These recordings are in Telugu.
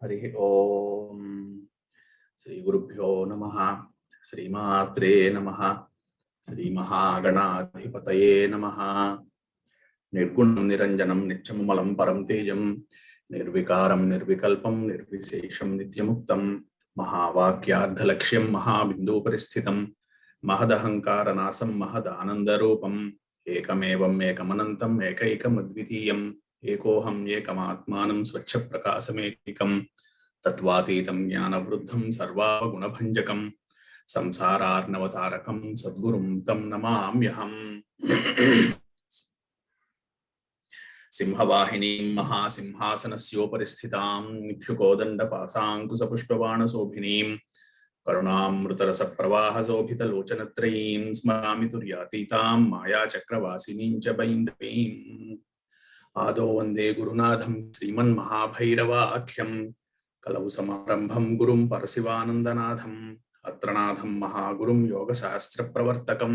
हरि ओम श्री गुरुभ्यो नमः। श्रीमात्रे नमः। श्री महागणाधिपतये नमः। निर्गुणं निरंजनं नित्यममलं परं तेजं निर्विकारं निर्विकल्पं निर्विशेषं नित्यमुक्तं महावाक्यार्धलक्ष्यं महाबिन्दुपरिस्थितं महदहंकारनाशं महदानन्दरूपम् एकमेवम् एकमनन्तम् एकैकमद्वितीयम् एकोऽहम् एकमात्मानं स्वच्छप्रकाशमेकं तत्त्वातीतं ज्ञानवृद्धं सर्वागुणभञ्जकं संसारार्णवतारकं सद्गुरुं तं नमाम्यहम्। सिंहवाहिनीं महासिंहासनस्योपरि स्थितां इक्षुकोदण्डपाशाङ्कुशपुष्पबाणशोभिनीं करुणामृतरसप्रवाहशोभितलोचनत्रयीं स्मरामि तुर्यातीतां मायाचक्रवासिनीं च बैन्दवीम्। आदौ वन्दे गुरुनाथं श्रीमन्महाभैरवाख्यं कलौ समारम्भं गुरुं परशिवानन्दनाथम् अत्रनाथं महागुरुं योगसहस्रप्रवर्तकं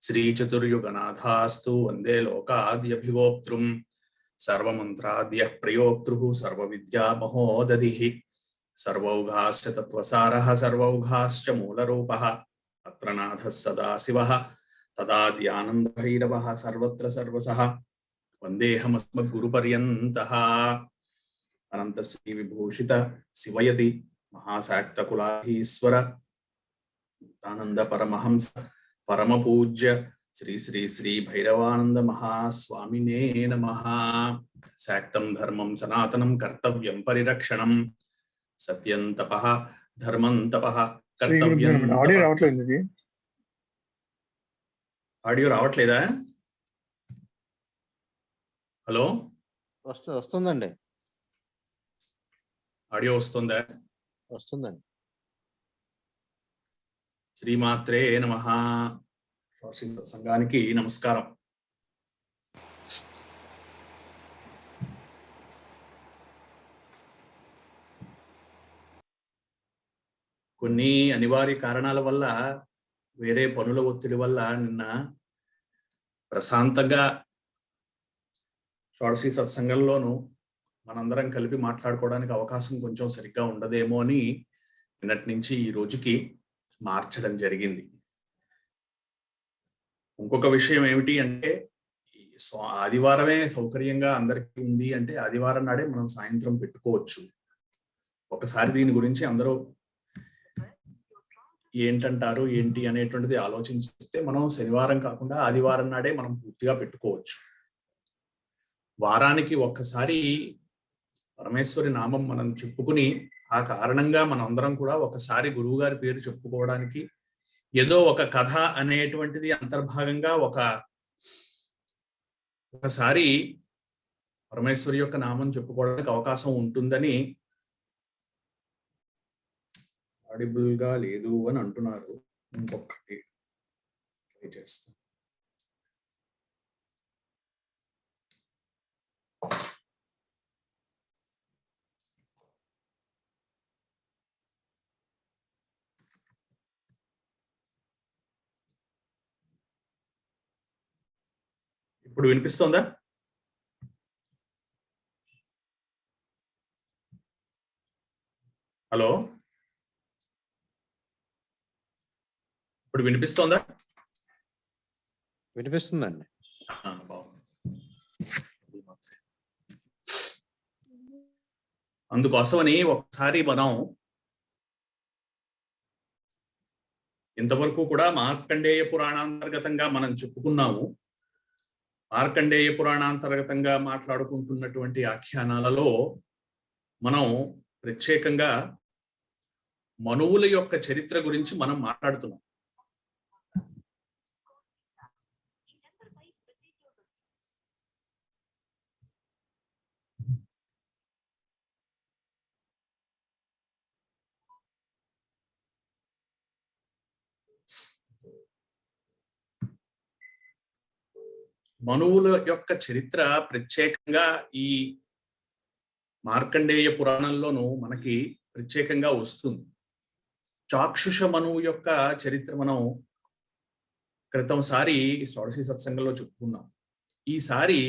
श्रीचतुर्युगनाथास्तु वन्दे लोकाद्यभिगोप्तृम् सर्वमन्त्राद्यः प्रयोक्तृः सर्वविद्यामहोदधिः सर्वौघाश्च तत्त्वसारः सर्वौघाश्च मूलरूपः अत्र नाथः सदाशिवः तदाद्यानन्दभैरवः सर्वत्र सर्वसः वन्देऽहमस्मद्गुरुपर्यन्तः। अनन्तश्रीविभूषित शिवयति महाशाक्तकुलाधीश्वर आनंद परमहंस परमपूज्य श्री श्री श्री भैरवानंद महास्वामिने नमः। शाक्तं धर्मं सनातनं कर्तव्यं परिरक्षणं सत्यं तपः धर्मं तपः कर्तव्यं। ఆడియో రావట్లేదు. ఇది ఆడియో రావట్లేదా? హలో, వస్తుందండి. ఆడియో వస్తుందా? వస్తుందండి. శ్రీమాత్రే నమః. సంఘానికి నమస్కారం. కొన్ని అనివార్య కారణాల వల్ల వేరే పనుల ఒత్తిడి వల్ల నిన్న ప్రశాంతంగా షోడశీ సత్సంగంలోనూ మనందరం కలిపి మాట్లాడుకోవడానికి అవకాశం కొంచెం సరిగ్గా ఉండదేమో అని నిన్నటి నుంచి ఈ రోజుకి మార్చడం జరిగింది. ఇంకొక విషయం ఏమిటి అంటే, ఆదివారమే సౌకర్యంగా అందరికీ ఉంది అంటే ఆదివారం నాడే మనం సాయంత్రం పెట్టుకోవచ్చు. ఒకసారి దీని గురించి అందరూ ఏంటంటారు ఏంటి అనేటువంటిది ఆలోచించితే మనం శనివారం కాకుండా ఆదివారం నాడే మనం పూర్తిగా పెట్టుకోవచ్చు. వారానికి ఒక్కసారి పరమేశ్వరి నామం మనం చెప్పుకుని ఆ కారణంగా మనం అందరం కూడా ఒకసారి గురువు గారి పేరు చెప్పుకోవడానికి ఏదో ఒక కథ అనేటువంటిది అంతర్భాగంగా ఒకసారి పరమేశ్వరి యొక్క నామం చెప్పుకోవడానికి అవకాశం ఉంటుందని ఆడిబుల్ గా లేదు అని అంటున్నారు. ఇంకొకటి ట్రై చేస్తాం. ఇప్పుడు వినిపిస్తోందా? హలో, ఇప్పుడు వినిపిస్తోందా? వినిపిస్తుందండి. అందుకోసమని ఒకసారి మనం ఇంతవరకు కూడా మార్కండేయ పురాణాంతర్గతంగా మనం చెప్పుకున్నాము. మార్కండేయ పురాణాంతర్గతంగా మాట్లాడుకుంటున్నటువంటి ఆఖ్యానాలలో మనం ప్రత్యేకంగా మనువుల యొక్క చరిత్ర గురించి మనం మాట్లాడుతున్నాం. మనువుల యొక్క చరిత్ర ప్రత్యేకంగా ఈ మార్కండేయ పురాణంలోనూ మనకి ప్రత్యేకంగా వస్తుంది. చాక్షుష మనువు యొక్క చరిత్ర మనం క్రితంసారి షోడశీ సత్సంగంలో చెప్పుకున్నాం. ఈసారి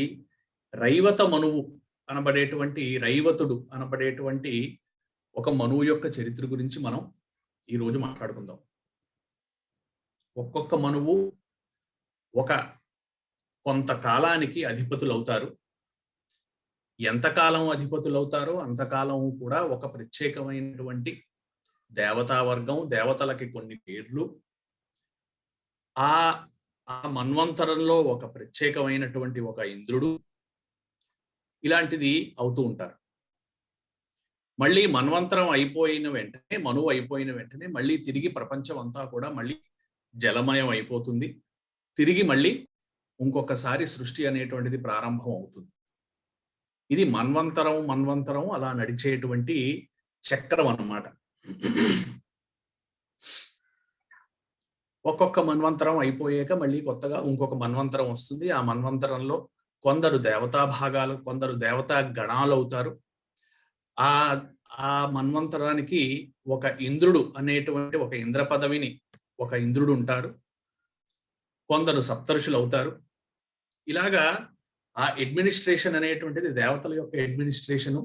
రైవత మనువు అనబడేటువంటి రైవతుడు అనబడేటువంటి ఒక మనువు యొక్క చరిత్ర గురించి మనం ఈరోజు మాట్లాడుకుందాం. ఒక్కొక్క మనువు ఒక కొంతకాలానికి అధిపతులు అవుతారు. ఎంతకాలం అధిపతులు అవుతారో అంతకాలం కూడా ఒక ప్రత్యేకమైనటువంటి దేవతావర్గం, దేవతలకి కొన్ని పేర్లు, ఆ మన్వంతరంలో ఒక ప్రత్యేకమైనటువంటి ఒక ఇంద్రుడు, ఇలాంటిది అవుతూ ఉంటారు. మళ్ళీ మన్వంతరం అయిపోయిన వెంటనే, మనువు అయిపోయిన వెంటనే మళ్ళీ తిరిగి ప్రపంచం అంతా కూడా మళ్ళీ జలమయం అయిపోతుంది. తిరిగి మళ్ళీ ఇంకొకసారి సృష్టి అనేటువంటిది ప్రారంభం అవుతుంది. ఇది మన్వంతరం అలా నడిచేటువంటి చక్రం అన్నమాట. ఒక్కొక్క మన్వంతరం అయిపోయాక మళ్ళీ కొత్తగా ఇంకొక మన్వంతరం వస్తుంది. ఆ మన్వంతరంలో కొందరు దేవతా భాగాలు, కొందరు దేవతా గణాలు అవుతారు. ఆ మన్వంతరానికి ఒక ఇంద్రుడు అనేటువంటి ఒక ఇంద్ర పదవిని ఒక ఇంద్రుడు ఉంటారు. కొందరు సప్తర్షులు అవుతారు. ఇలాగా ఆ అడ్మినిస్ట్రేషన్ అనేటువంటిది దేవతల యొక్క అడ్మినిస్ట్రేషన్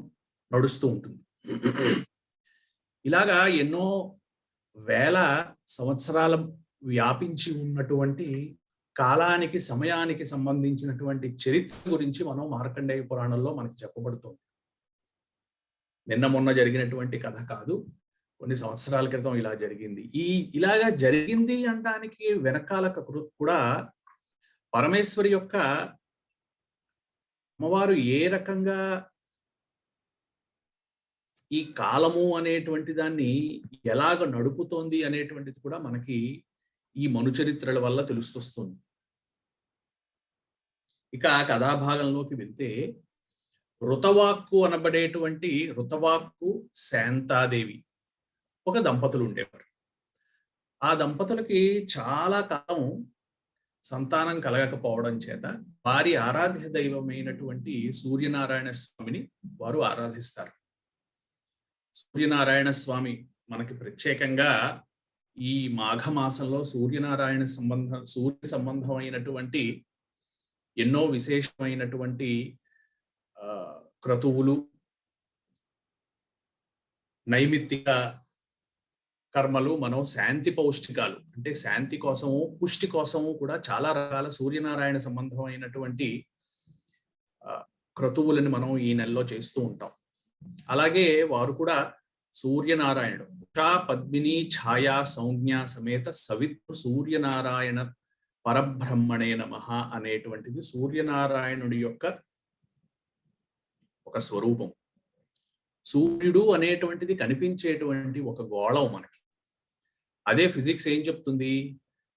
నడుస్తూ ఉంటుంది. ఇలాగా ఎన్నో వేల సంవత్సరాల వ్యాపించి ఉన్నటువంటి కాలానికి, సమయానికి సంబంధించినటువంటి చరిత్ర గురించి మనం మార్కండేయ పురాణంలో మనకి చెప్పబడుతుంది. నిన్న మొన్న జరిగినటువంటి కథ కాదు, కొన్ని సంవత్సరాల క్రితం ఇలా జరిగింది. ఇలాగా జరిగింది అనడానికి వెనకాల కూడా పరమేశ్వరి యొక్క అమ్మవారు ఏ రకంగా ఈ కాలము అనేటువంటి దాన్ని ఎలాగ నడుపుతోంది అనేటువంటిది కూడా మనకి ఈ మనుచరిత్రల వల్ల తెలుస్తొస్తుంది. ఇక కథాభాగంలోకి వెళ్తే, ఋతవాక్కు అనబడేటువంటి ఋతవాక్కు శాంతాదేవి ఒక దంపతులు ఉండేవారు. ఆ దంపతులకి చాలా కాలం సంతానం కలగకపోవడం చేత వారి ఆరాధ్య దైవమైనటువంటి సూర్యనారాయణ స్వామిని వారు ఆరాధిస్తారు. సూర్యనారాయణ స్వామి మనకి ప్రత్యేకంగా ఈ మాఘమాసంలో సూర్య సంబంధమైనటువంటి ఎన్నో విశేషమైనటువంటి క్రతువులు, నైమిత్తిక కర్మలు, మనం శాంతి పౌష్టికాలు అంటే శాంతి కోసము, పుష్టి కోసము కూడా చాలా రకాల సూర్యనారాయణ సంబంధమైనటువంటి క్రతువులను మనం ఈ నెలలో చేస్తూ ఉంటాం. అలాగే వారు కూడా సూర్యనారాయణుడు ఉషా పద్మిని ఛాయా సంజ్ఞ సమేత సవిత్రు సూర్యనారాయణ పరబ్రహ్మణే నమః అనేటువంటిది సూర్యనారాయణుడి యొక్క ఒక స్వరూపం. సూర్యుడు అనేటువంటిది కనిపించేటువంటి ఒక గోళం మనకి. అదే ఫిజిక్స్ ఏం చెప్తుంది?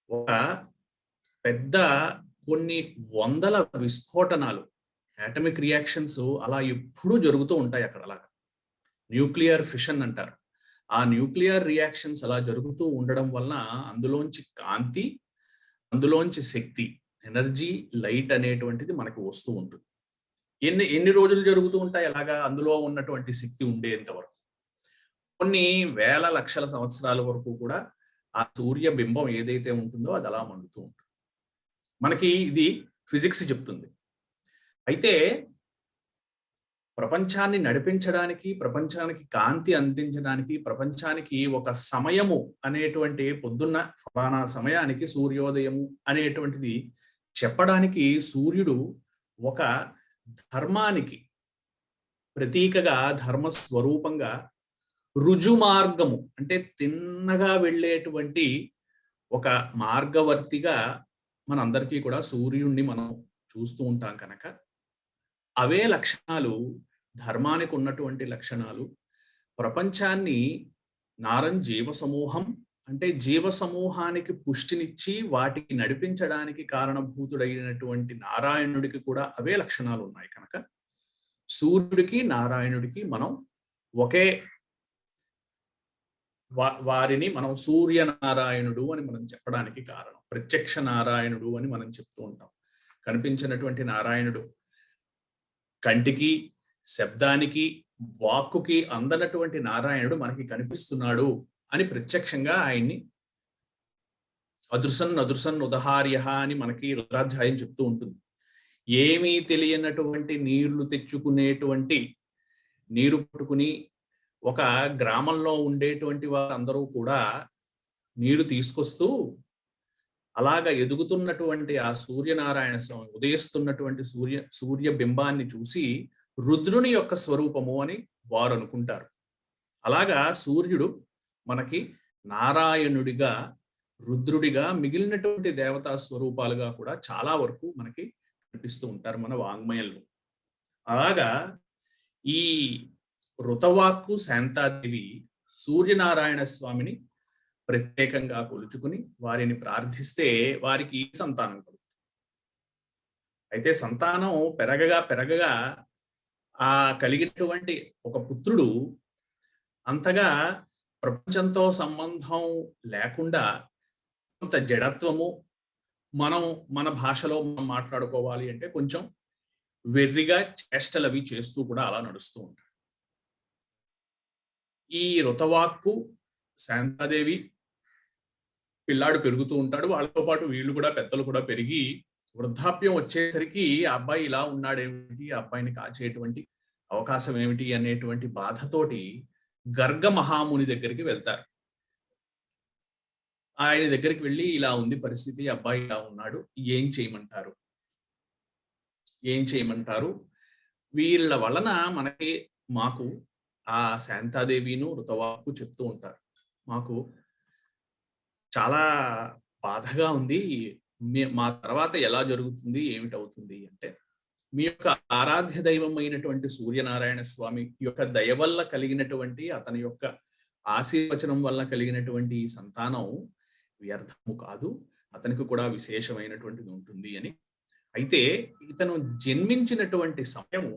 ఒక పెద్ద కొన్ని వందల విస్ఫోటనాలు, ఆటమిక్ రియాక్షన్స్ అలా ఎప్పుడూ జరుగుతూ ఉంటాయి అక్కడ. అలాగా న్యూక్లియర్ ఫిషన్ అంటారు. ఆ న్యూక్లియర్ రియాక్షన్స్ అలా జరుగుతూ ఉండడం వలన అందులోంచి కాంతి, అందులోంచి శక్తి, ఎనర్జీ, లైట్ అనేటువంటిది మనకు వస్తూ ఉంటుంది. ఎన్ని రోజులు జరుగుతూ ఉంటాయి అలాగా అందులో ఉన్నటువంటి శక్తి ఉండేంత వరకు. కొన్ని వేల లక్షల సంవత్సరాల వరకు కూడా ఆ సూర్య బింబం ఏదైతే ఉంటుందో అది అలా మండుతూ ఉంటుంది. మనకి ఇది ఫిజిక్స్ చెప్తుంది. అయితే ప్రపంచాన్ని నడిపించడానికి, ప్రపంచానికి కాంతి అందించడానికి, ప్రపంచానికి ఒక సమయము అనేటువంటి పొద్దున్న ఫలానా సమయానికి సూర్యోదయము అనేటువంటిది చెప్పడానికి సూర్యుడు ఒక ధర్మానికి ప్రతీకగా, ధర్మ స్వరూపంగా, రుజు మార్గము అంటే తిన్నగా వెళ్ళేటువంటి ఒక మార్గవర్తిగా మనందరికీ కూడా సూర్యుడిని మనం చూస్తూ ఉంటాం కనుక అవే లక్షణాలు, ధర్మానికి ఉన్నటువంటి లక్షణాలు, ప్రపంచాన్ని జీవ సమూహం అంటే జీవ సమూహానికి పుష్టినిచ్చి వాటికి నడిపించడానికి కారణభూతుడైనటువంటి నారాయణుడికి కూడా అవే లక్షణాలు ఉన్నాయి కనుక సూర్యుడికి నారాయణుడికి మనం ఒకే వారిని మనం సూర్యనారాయణుడు అని మనం చెప్పడానికి కారణం. ప్రత్యక్ష నారాయణుడు అని మనం చెప్తూ ఉంటాం. కనిపించినటువంటి నారాయణుడు కంటికి, శబ్దానికి, వాక్కుకి అందనటువంటి నారాయణుడు మనకి కనిపిస్తున్నాడు అని ప్రత్యక్షంగా ఆయన్ని అదృసన్ ఉదహార్య అని మనకి రుద్రాధ్యాయం చెప్తూ ఉంటుంది. ఏమీ తెలియనటువంటి నీళ్లు తెచ్చుకునేటువంటి నీరు పట్టుకుని ఒక గ్రామంలో ఉండేటువంటి వారందరూ కూడా నీరు తీసుకొస్తూ అలాగా ఎదుగుతున్నటువంటి ఆ సూర్యనారాయణ స్వామి ఉదయిస్తున్నటువంటి సూర్య బింబాన్ని చూసి రుద్రుని యొక్క స్వరూపము అని వారు అనుకుంటారు. అలాగా సూర్యుడు మనకి నారాయణుడిగా, రుద్రుడిగా, మిగిలినటువంటి దేవతా స్వరూపాలుగా కూడా చాలా వరకు మనకి కనిపిస్తూ ఉంటారు మన వాంగ్మయంలో. అలాగా ఈ ఋతవాక్కు శాంతాదేవి సూర్యనారాయణ స్వామిని ప్రత్యేకంగా కొలుచుకుని వారిని ప్రార్థిస్తే వారికి సంతానం కలుగుతుంది. అయితే సంతానం పెరగగా ఆ కలిగినటువంటి ఒక పుత్రుడు అంతగా ప్రపంచంతో సంబంధం లేకుండా కొంత జడత్వము, మన భాషలో మనం మాట్లాడుకోవాలి అంటే కొంచెం వెర్రిగా చేష్టలవి చేస్తూ కూడా అలా నడుస్తూ ఉంటాడు. ఈ ఋతవాక్కు శాంతాదేవి పిల్లాడు పెరుగుతూ ఉంటాడు. వాళ్ళతో పాటు వీళ్ళు కూడా పెద్దలు కూడా పెరిగి వృద్ధాప్యం వచ్చేసరికి ఆ అబ్బాయి ఇలా ఉన్నాడేమిటి, ఆ అబ్బాయిని కాచేటువంటి అవకాశం ఏమిటి అనేటువంటి బాధతోటి గర్గ మహాముని దగ్గరికి వెళ్తారు. ఆయన దగ్గరికి వెళ్ళి ఇలా ఉంది పరిస్థితి, అబ్బాయి ఇలా ఉన్నాడు, ఏం చేయమంటారు? వీళ్ళ వలన మాకు ఆ శాంతాదేవిను ఋతవాక్కు చెప్తూ ఉంటారు, మాకు చాలా బాధగా ఉంది, మా తర్వాత ఎలా జరుగుతుంది, ఏమిటవుతుంది అంటే, మీ యొక్క ఆరాధ్య దైవం అయినటువంటి సూర్యనారాయణ స్వామి యొక్క దయ వల్ల కలిగినటువంటి, అతని యొక్క ఆశీర్వచనం వల్ల కలిగినటువంటి ఈ సంతానం వ్యర్థము కాదు, అతనికి కూడా విశేషమైనటువంటిది ఉంటుంది అని. అయితే ఇతను జన్మించినటువంటి సమయము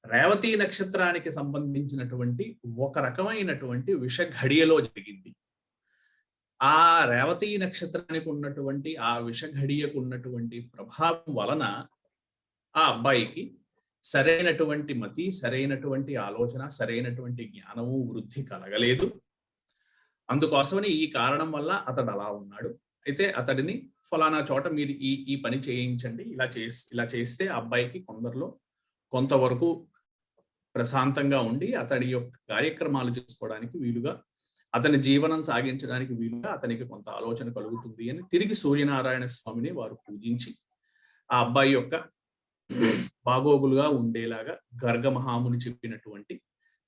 రేవతి నక్షత్రానికి సంబంధించినటువంటి ఒక రకమైనటువంటి విష ఘడియలో జరిగింది. ఆ రేవతి నక్షత్రానికి ఉన్నటువంటి ఆ విష ఘడియకు ఉన్నటువంటి ప్రభావం వలన ఆ అబ్బాయికి సరైనటువంటి మతి, సరైనటువంటి ఆలోచన, సరైనటువంటి జ్ఞానము, వృద్ధి కలగలేదు. అందుకోసమని ఈ కారణం వల్ల అతడు అలా ఉన్నాడు. అయితే అతడిని ఫలానా చోట మీరు ఈ పని చేయించండి, ఇలా చేస్తే ఆ అబ్బాయికి కొంతవరకు ప్రశాంతంగా ఉండి అతడి యొక్క కార్యక్రమాలు చేసుకోవడానికి వీలుగా, అతని జీవనం సాగించడానికి వీలుగా అతనికి కొంత ఆలోచన కలుగుతుంది అని తిరిగి సూర్యనారాయణ స్వామిని వారు పూజించి ఆ అబ్బాయి యొక్క బాగోగులుగా ఉండేలాగా గర్గ మహాముని చెప్పినటువంటి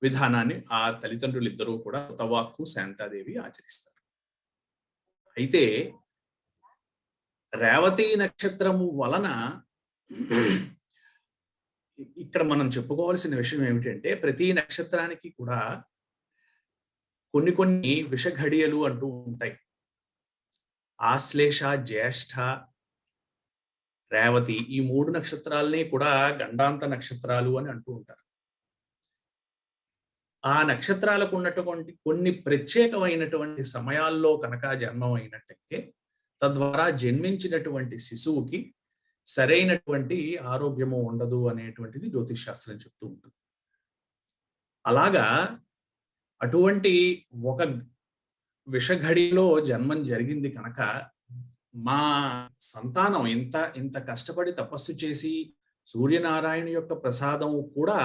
విధానాన్ని ఆ తల్లిదండ్రులు ఇద్దరూ కూడా ఋతవాక్కు శాంతాదేవి ఆచరిస్తారు. అయితే రేవతి నక్షత్రము వలన ఇక్కడ మనం చెప్పుకోవాల్సిన విషయం ఏమిటంటే, ప్రతి నక్షత్రానికి కూడా కొన్ని విషఘడియలు అంటూ ఉంటాయి. ఆశ్లేష, జ్యేష్ఠ, రేవతి ఈ 3 నక్షత్రాలని కూడా గండాంత నక్షత్రాలు అని అంటూ ఉంటారు. ఆ నక్షత్రాలకు ఉన్నటువంటి కొన్ని ప్రత్యేకమైనటువంటి సమయాల్లో కనుక జన్మమైనట్టయితే తద్వారా జన్మించినటువంటి శిశువుకి సరైనటువంటి ఆరోగ్యము ఉండదు అనేటువంటిది జ్యోతిష్ శాస్త్రం చెప్తూ ఉంటుంది. అలాగా అటువంటి ఒక విషఘడిలో జన్మం జరిగింది కనుక మా సంతానం ఇంత కష్టపడి తపస్సు చేసి సూర్యనారాయణ యొక్క ప్రసాదం కూడా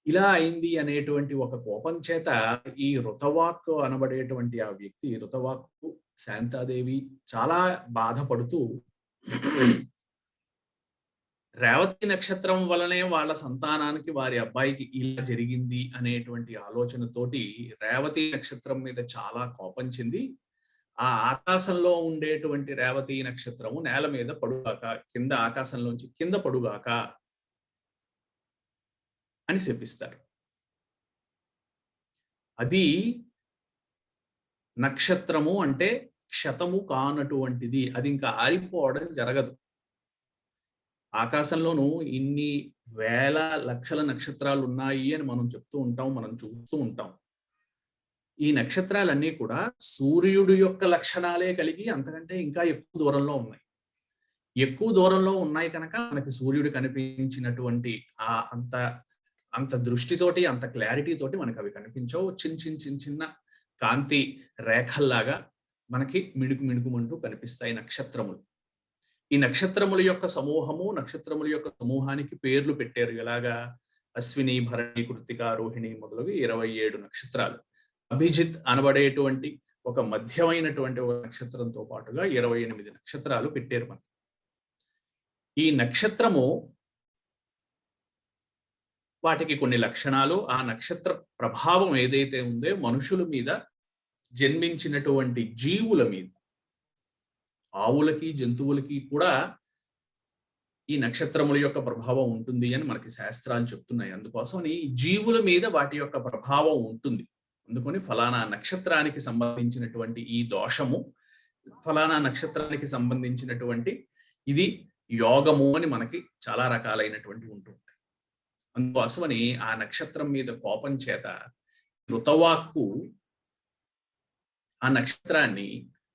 ఇలా అయింది అనేటువంటి ఒక కోపం చేత ఈ ఋతవాక్కు అనబడేటువంటి ఆ వ్యక్తి, ఋతవాక్కు శాంతాదేవి చాలా బాధపడుతూ రేవతి నక్షత్రం వలనే వాళ్ళ సంతానానికి, వారి అబ్బాయికి ఇలా జరిగింది అనేటువంటి ఆలోచనతోటి రేవతి నక్షత్రం మీద చాలా కోపం చెంది ఆ ఆకాశంలో ఉండేటువంటి రేవతి నక్షత్రము నేల మీద పడుగాక, కింద ఆకాశంలోంచి కింద పడుగాక అని శపిస్తారు. అది నక్షత్రము అంటే క్షతము కానటువంటిది, అది ఇంకా ఆరిపోవడం జరగదు. ఆకాశంలోనూ ఇన్ని వేల లక్షల నక్షత్రాలు ఉన్నాయి అని మనం చెప్తూ ఉంటాం, మనం చూస్తూ ఉంటాం. ఈ నక్షత్రాలన్నీ కూడా సూర్యుడు యొక్క లక్షణాలే కలిగి అంతకంటే ఇంకా ఎక్కువ దూరంలో ఉన్నాయి. ఎక్కువ దూరంలో ఉన్నాయి కనుక మనకి సూర్యుడు కనిపించినటువంటి అంత దృష్టితోటి, అంత క్లారిటీ తోటి మనకు అవి కనిపించవు. చిన్న కాంతి రేఖల్లాగా మనకి మిణుకుమంటూ కనిపిస్తాయి నక్షత్రములు. ఈ నక్షత్రముల యొక్క సమూహానికి పేర్లు పెట్టారు. ఎలాగా? అశ్విని, భరణి, కృత్తిక, రోహిణి మొదలగు 27 నక్షత్రాలు. అభిజిత్ అనబడేటువంటి ఒక మధ్యమైనటువంటి ఒక నక్షత్రంతో పాటుగా 28 నక్షత్రాలు పెట్టారు మనకి. ఈ నక్షత్రము వాటికి కొన్ని లక్షణాలు, ఆ నక్షత్ర ప్రభావం ఏదైతే ఉందో మనుషుల మీద, జన్మించినటువంటి జీవుల మీద, ఆవులకి జంతువులకి కూడా ఈ నక్షత్రముల యొక్క ప్రభావం ఉంటుంది అని మనకి శాస్త్రాలు చెప్తున్నాయి. అందుకోసం ఈ జీవుల మీద వాటి యొక్క ప్రభావం ఉంటుంది. అందుకని ఫలానా నక్షత్రానికి సంబంధించినటువంటి ఈ దోషము, ఫలానా నక్షత్రానికి సంబంధించినటువంటి ఇది యోగము అని మనకి చాలా రకాలైనటువంటి ఉంటుంది. అందుకోసమని ఆ నక్షత్రం మీద కోపం చేత ఋతవాక్కు ఆ నక్షత్రాన్ని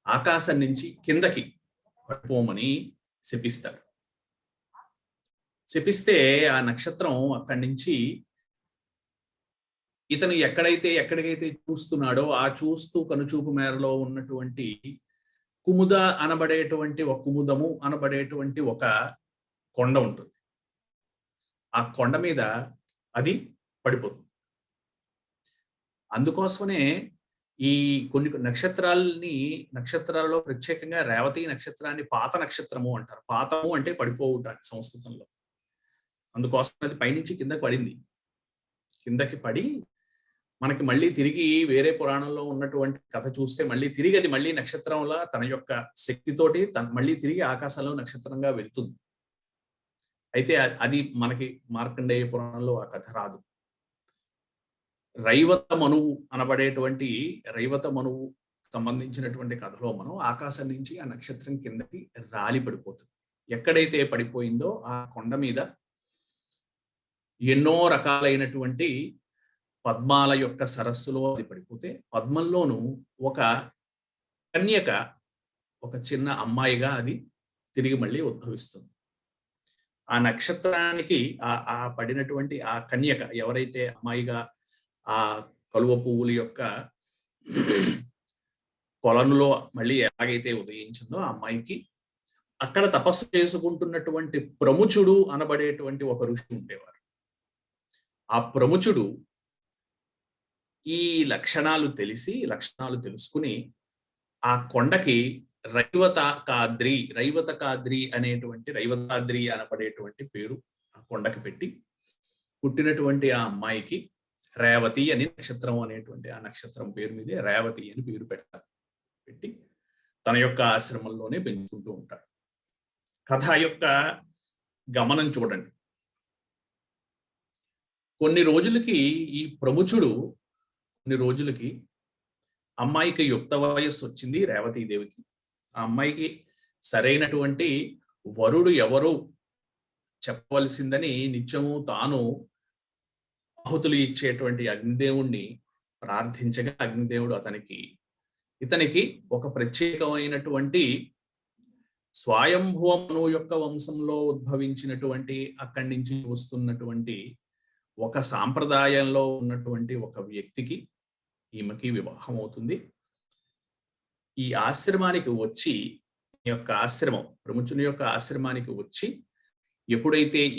ఆకాశం నుంచి కిందకి పడిపోమని శపిస్తాడు. శపిస్తే ఆ నక్షత్రం అక్కడి నుంచి ఇతను ఎక్కడికైతే చూస్తున్నాడో ఆ చూస్తూ కనుచూపు మేరలో ఉన్నటువంటి కుముదము అనబడేటువంటి ఒక కొండ ఉంటుంది. ఆ కొండ మీద అది పడిపోతుంది. అందుకోసమనే ఈ కొన్ని నక్షత్రాలలో ప్రత్యేకంగా రేవతి నక్షత్రాన్ని పాత నక్షత్రము అంటారు. పాతము అంటే పడిపోవుట సంస్కృతంలో. అందుకోసం అది పైనుంచి కిందకి పడింది. కిందకి పడి మనకి మళ్ళీ తిరిగి వేరే పురాణంలో ఉన్నటువంటి కథ చూస్తే అది మళ్ళీ నక్షత్రంలా తన యొక్క శక్తితోటి మళ్ళీ తిరిగి ఆకాశంలో నక్షత్రంగా వెళ్తుంది. అయితే అది మనకి మార్కండేయ పురాణంలో ఆ కథ రాదు. రైవత మనువు సంబంధించినటువంటి కథలో మనం ఆకాశం నుంచి ఆ నక్షత్రం కిందకి రాలి పడిపోతుంది. ఎక్కడైతే పడిపోయిందో ఆ కొండ మీద ఎన్నో రకాలైనటువంటి పద్మాల యొక్క సరస్సులో అది పడిపోతే, పద్మంలోను ఒక కన్యక, ఒక చిన్న అమ్మాయిగా అది తిరిగి మళ్ళీ ఉద్భవిస్తుంది. ఆ నక్షత్రానికి ఆ పడినటువంటి ఆ కన్యక ఎవరైతే అమ్మాయిగా ఆ కలువ పువ్వుల యొక్క కొలనులో మళ్ళీ ఎలాగైతే ఉదయించిందో ఆ అమ్మాయికి అక్కడ తపస్సు చేసుకుంటున్నటువంటి ప్రముచుడు అనబడేటువంటి ఒక ఋషి ఉండేవారు. ఆ ప్రముచుడు ఈ లక్షణాలు తెలుసుకుని ఆ కొండకి రైవతకాద్రి అనబడేటువంటి పేరు ఆ కొండకి పెట్టి, పుట్టినటువంటి ఆ అమ్మాయికి రేవతి అని నక్షత్రం అనేటువంటి ఆ నక్షత్రం పేరు మీదే రేవతి అని పేరు పెట్టి తన యొక్క ఆశ్రమంలోనే పెంచుకుంటూ ఉంటాడు. కథ యొక్క గమనం చూడండి. కొన్ని రోజులకి ఈ ప్రముచుడు అమ్మాయికి యుక్త వయస్సు వచ్చింది రేవతీదేవికి. ఆ అమ్మాయికి సరైనటువంటి వరుడు ఎవరు చెప్పవలసిందని నిత్యము తాను ఆహుతులు ఇచ్చేటువంటి అగ్నిదేవుణ్ణి ప్రార్థించగా అగ్నిదేవుడు ఇతనికి ఒక ప్రత్యేకమైనటువంటి స్వయంభువ మనువు యొక్క వంశంలో ఉద్భవించినటువంటి అక్కడి నుంచి వస్తున్నటువంటి ఒక సాంప్రదాయంలో ఉన్నటువంటి ఒక వ్యక్తికి ఈమెకి వివాహం అవుతుంది. ఈ ఆశ్రమానికి వచ్చి ప్రముచుని యొక్క ఆశ్రమానికి వచ్చి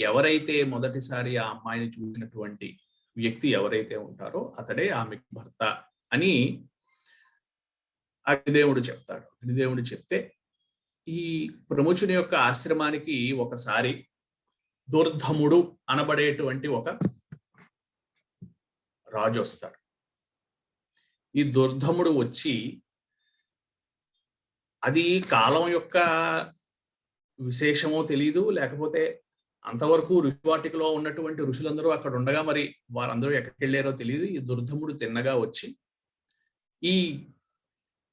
ఎవరైతే మొదటిసారి ఆ అమ్మాయిని చూసినటువంటి వ్యక్తి ఎవరైతే ఉంటారో అతడే ఆమెకు భర్త అని అగ్నిదేవుడు చెప్తాడు. అగ్నిదేవుడు చెప్తే ఈ ప్రముచుని యొక్క ఆశ్రమానికి ఒకసారి దుర్ధముడు అనబడేటువంటి ఒక రాజు వస్తాడు. ఈ దుర్ధముడు వచ్చి, అది కాలం యొక్క విశేషమో తెలీదు, లేకపోతే అంతవరకు ఋషివాటికలో ఉన్నటువంటి ఋషులందరూ అక్కడ ఉండగా మరి వారందరూ ఎక్కడికి వెళ్ళారో తెలియదు. ఈ దుర్ధముడు తిన్నగా వచ్చి ఈ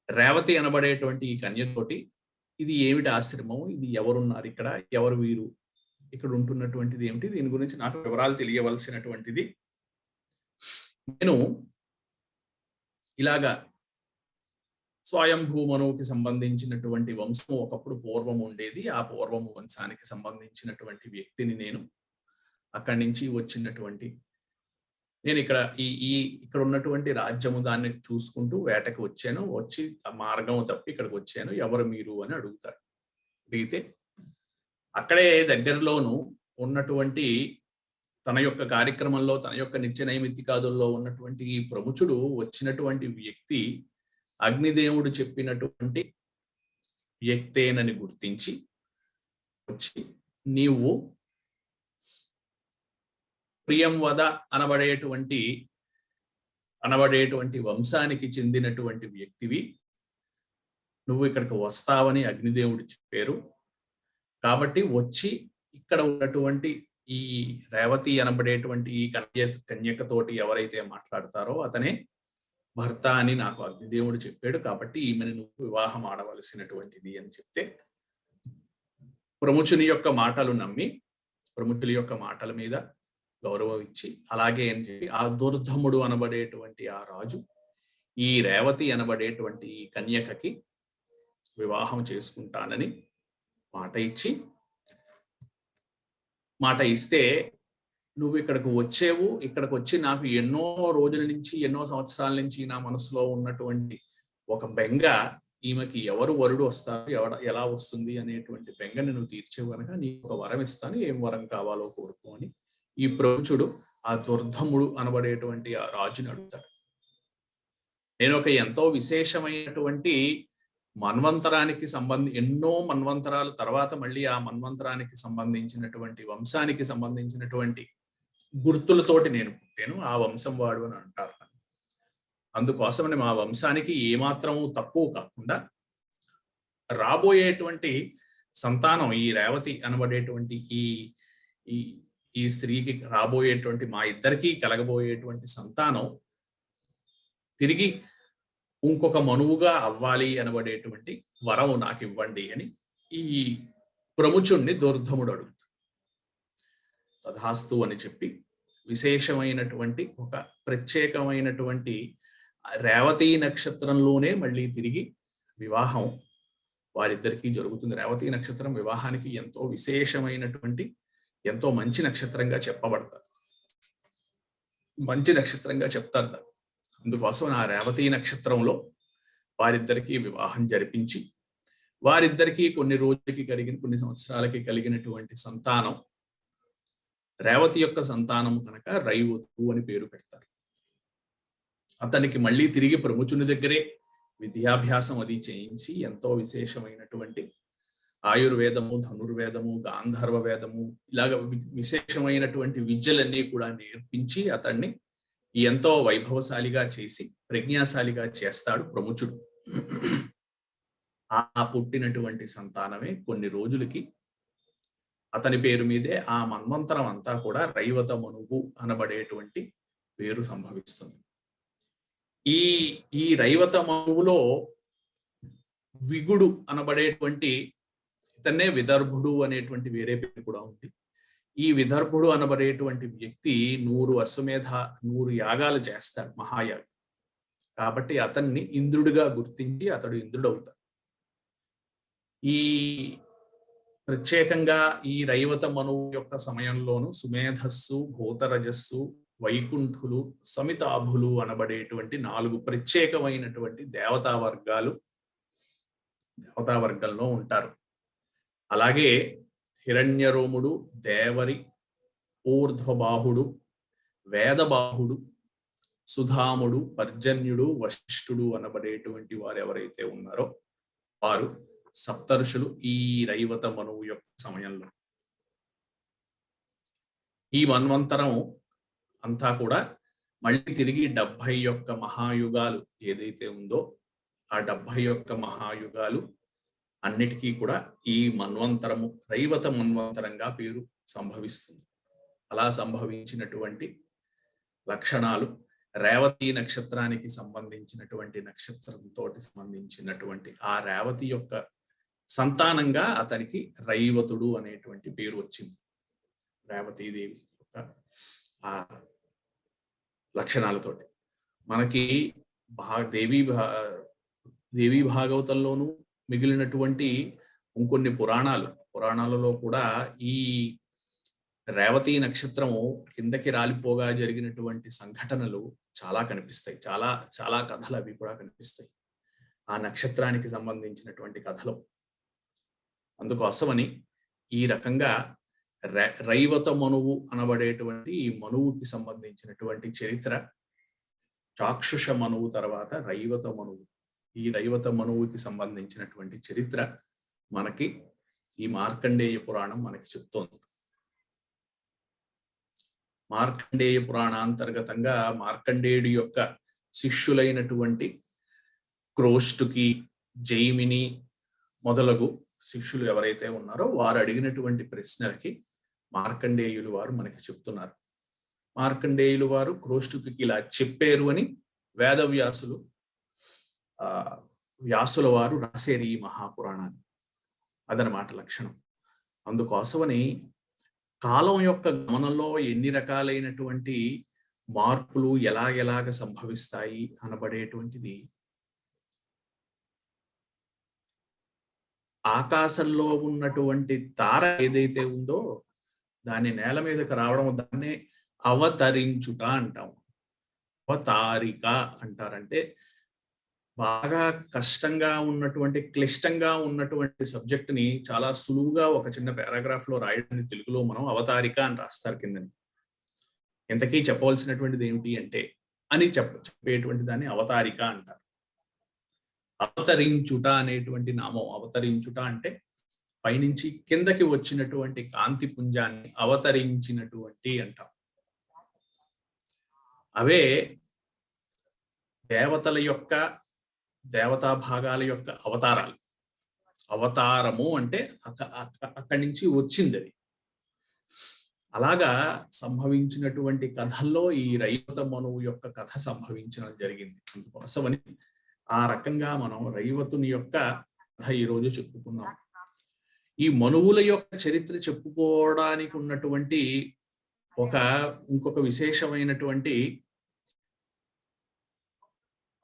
రేవతి అనబడేటువంటి ఈ కన్యతోటి, ఇది ఏమిటి ఆశ్రమం, ఇది ఎవరున్నారు ఇక్కడ, ఎవరు వీరు, ఇక్కడ ఉంటున్నటువంటిది ఏమిటి, దీని గురించి నాకు వివరాలు తెలియవలసినటువంటిది. నేను ఇలాగా స్వయంభూమనువుకి సంబంధించినటువంటి వంశం ఒకప్పుడు పూర్వం ఉండేది. ఆ పూర్వము వంశానికి సంబంధించినటువంటి వ్యక్తిని నేను. అక్కడి నుంచి వచ్చినటువంటి నేను ఇక్కడ ఉన్నటువంటి రాజ్యము దాన్ని చూసుకుంటూ వేటకి వచ్చాను. వచ్చి మార్గం తప్పి ఇక్కడికి వచ్చాను. ఎవరు మీరు అని అడుగుతాడు. అడిగితే అక్కడే దగ్గరలోను ఉన్నటువంటి తన యొక్క కార్యక్రమంలో, తన యొక్క నిత్య నైమిత్తికాదుల్లో ఉన్నటువంటి ఈ ప్రముఖుడు వచ్చినటువంటి వ్యక్తి అగ్నిదేవుడు చెప్పినటువంటి వ్యక్తేనని గుర్తించి వచ్చి, నీవు ప్రియంవద అనబడేటువంటి వంశానికి చెందినటువంటి వ్యక్తివి, నువ్వు ఇక్కడికి వస్తావని అగ్నిదేవుడు చెప్పారు. కాబట్టి వచ్చి ఇక్కడ ఉన్నటువంటి ఈ రేవతి అనబడేటువంటి ఈ కన్యకతోటి ఎవరైతే మాట్లాడతారో అతనే భర్త అని నాకు అగ్నిదేవుడు చెప్పాడు. కాబట్టి ఈమెను నువ్వు వివాహం ఆడవలసినటువంటిది అని చెప్తే, ప్రముఖుని యొక్క మాటలు నమ్మి, ప్రముఖుల యొక్క మాటల మీద గౌరవం ఇచ్చి, అలాగే అని చెప్పి ఆ దుర్ధముడు అనబడేటువంటి ఆ రాజు ఈ రేవతి అనబడేటువంటి ఈ కన్యకకి వివాహం చేసుకుంటానని మాట ఇస్తే, నువ్వు ఇక్కడికి వచ్చేవు, ఇక్కడికి వచ్చి నాకు ఎన్నో రోజుల నుంచి, ఎన్నో సంవత్సరాల నుంచి నా మనసులో ఉన్నటువంటి ఒక బెంగ, ఈమెకి ఎవరు వరుడు వస్తారు, ఎలా వస్తుంది అనేటువంటి బెంగని నువ్వు తీర్చేవు కనుక నీకు ఒక వరం ఇస్తాను, ఏం వరం కావాలో కోరుకో అని ఈ ప్రముఖుడు ఆ దుర్ధముడు అనబడేటువంటి ఆ రాజుని అడుగుతాడు. నేను ఒక ఎంతో విశేషమైనటువంటి మన్వంతరానికి ఎన్నో మన్వంతరాల తర్వాత మళ్ళీ ఆ మన్వంతరానికి సంబంధించినటువంటి వంశానికి సంబంధించినటువంటి గుర్తులతోటి నేను పుట్టాను, ఆ వంశం వాడు అని అంటారు. అందుకోసమని మా వంశానికి ఏమాత్రము తక్కువ కాకుండా రాబోయేటువంటి సంతానం, ఈ రేవతి అనబడేటువంటి ఈ స్త్రీకి రాబోయేటువంటి, మా ఇద్దరికీ కలగబోయేటువంటి సంతానం తిరిగి ఇంకొక మనువుగా అవ్వాలి అనబడేటువంటి వరం నాకు ఇవ్వండి అని ఈ ప్రముఖుణ్ణి దుర్ధముడు అడుగుతాడు. తథాస్తు అని చెప్పి విశేషమైనటువంటి ఒక ప్రత్యేకమైనటువంటి రేవతి నక్షత్రంలోనే మళ్ళీ తిరిగి వివాహం వారిద్దరికీ జరుగుతుంది. రేవతి నక్షత్రం వివాహానికి ఎంతో విశేషమైనటువంటి, ఎంతో మంచి నక్షత్రంగా చెప్పబడతారు, మంచి నక్షత్రంగా చెప్తారు. అందుకోసం ఆ రేవతి నక్షత్రంలో వారిద్దరికీ వివాహం జరిపించి, వారిద్దరికీ కొన్ని సంవత్సరాలకి కలిగినటువంటి సంతానం రేవతి యొక్క సంతానం కనుక రైవతు అని పేరు పెడతారు. అతనికి మళ్ళీ తిరిగి ప్రముఖుని దగ్గరే విద్యాభ్యాసం అది చేయించి, ఎంతో విశేషమైనటువంటి ఆయుర్వేదము, ధనుర్వేదము, గాంధర్వ వేదము, ఇలాగ విశేషమైనటువంటి విద్యలన్నీ కూడా నేర్పించి అతన్ని ఎంతో వైభవశాలిగా చేసి ప్రజ్ఞాశాలిగా చేస్తాడు ప్రముఖుడు. ఆ పుట్టినటువంటి సంతానమే కొన్ని రోజులకి అతని పేరు మీదే ఆ మన్వంతరం అంతా కూడా రైవత మనువు అనబడేటువంటి పేరు సంభవిస్తుంది. ఈ రైవత మనువులో విగుడు అనబడేటువంటి, ఇతన్నే విదర్భుడు అనేటువంటి వేరే పేరు కూడా ఉంది. ఈ విదర్భుడు అనబడేటువంటి వ్యక్తి 100 యాగాలు చేస్తాడు, మహాయాగం. కాబట్టి అతన్ని ఇంద్రుడిగా గుర్తించి అతడు ఇంద్రుడు అవుతాడు. ఈ ప్రత్యేకంగా ఈ రైవత మనువు యొక్క సమయంలోను సుమేధస్సు, భూతరజస్సు, వైకుంఠులు, సమితాభులు అనబడేటువంటి 4 ప్రత్యేకమైనటువంటి దేవతా వర్గంలో ఉంటారు. అలాగే హిరణ్యరోముడు, దేవరి, ఊర్ధ్వబాహుడు, వేదబాహుడు, సుధాముడు, పర్జన్యుడు, వశిష్ఠుడు అనబడేటువంటి వారు ఎవరైతే ఉన్నారో వారు సప్తర్షులు ఈ రైవత మనువు యొక్క సమయంలో. ఈ మన్వంతరం అంతా కూడా మళ్ళీ తిరిగి 71 మహాయుగాలు ఏదైతే ఉందో ఆ 71 మహాయుగాలు అన్నిటికీ కూడా ఈ మన్వంతరము రైవత మన్వంతరంగా పేరు సంభవిస్తుంది. అలా సంభవించినటువంటి లక్షణాలు రేవతి నక్షత్రానికి సంబంధించినటువంటి నక్షత్రంతో సంబంధించినటువంటి ఆ రేవతి యొక్క సంతానంగా అతనికి రైవతుడు అనేటువంటి పేరు వచ్చింది. రేవతీదేవి యొక్క ఆ లక్షణాలతోటి మనకి దేవీ భాగవతంలోను మిగిలినటువంటి ఇంకొన్ని పురాణాలలో కూడా ఈ రేవతి నక్షత్రము కిందకి రాలిపోగా జరిగినటువంటి సంఘటనలు చాలా కనిపిస్తాయి. చాలా చాలా కథలు అవి కూడా కనిపిస్తాయి, ఆ నక్షత్రానికి సంబంధించినటువంటి కథలు. అందుకోసమని ఈ రకంగా రైవత మనువు అనబడేటువంటి ఈ మనువుకి సంబంధించినటువంటి చరిత్ర, చాక్షుష మనువు తర్వాత రైవత మనువు, ఈ రైవత మనువుకి సంబంధించినటువంటి చరిత్ర మనకి ఈ మార్కండేయ పురాణం మనకి చెప్తోంది. మార్కండేయ పురాణాంతర్గతంగా మార్కండేయుడి యొక్క శిష్యులైనటువంటి క్రోష్టుకి, జైమిని మొదలగు శిష్యులు ఎవరైతే ఉన్నారో వారు అడిగినటువంటి ప్రశ్నలకి మార్కండేయులు వారు మనకి చెప్తున్నారు. మార్కండేయులు వారు క్రోష్టుకి ఇలా చెప్పారు అని వేదవ్యాసులు వ్యాసుల వారు రాసేరు ఈ మహాపురాణాన్ని. అదనమాట లక్షణం. అందుకోసమని కాలం యొక్క గమనంలో ఎన్ని రకాలైనటువంటి మార్పులు ఎలాగ సంభవిస్తాయి అనబడేటువంటిది ఆకాశంలో ఉన్నటువంటి తార ఏదైతే ఉందో దాని నేల మీదకి రావడం, దాన్నే అవతరించుట అంటాం. అవతారిక అంటారంటే బాగా కష్టంగా ఉన్నటువంటి, క్లిష్టంగా ఉన్నటువంటి సబ్జెక్ట్ ని చాలా సులువుగా ఒక చిన్న పారాగ్రాఫ్ లో రాయడానికి తెలుగులో మనం అవతారిక అని రాస్తారు కిందని. ఇంతకీ చెప్పవలసినటువంటిది ఏమిటి అంటే అని చెప్పేటువంటి దాన్ని అవతారిక అంటారు. అవతరించుట అనేటువంటి నామం, అవతరించుట అంటే పైనుంచి కిందకి వచ్చినటువంటి కాంతి పుంజాన్ని అవతరించినటువంటి అంటాం. అవే దేవతల యొక్క, దేవతా భాగాల యొక్క అవతారాలు. అవతారము అంటే అక్కడి నుంచి వచ్చింది అది. అలాగా సంభవించినటువంటి కథల్లో ఈ రైవత మనువు యొక్క కథ సంభవించడం జరిగింది. అందుకోసమని ఆ రకంగా మనం రైవతుని యొక్క కథ ఈరోజు చెప్పుకున్నాం. ఈ మనువుల యొక్క చరిత్ర చెప్పుకోవడానికి ఉన్నటువంటి ఇంకొక విశేషమైనటువంటి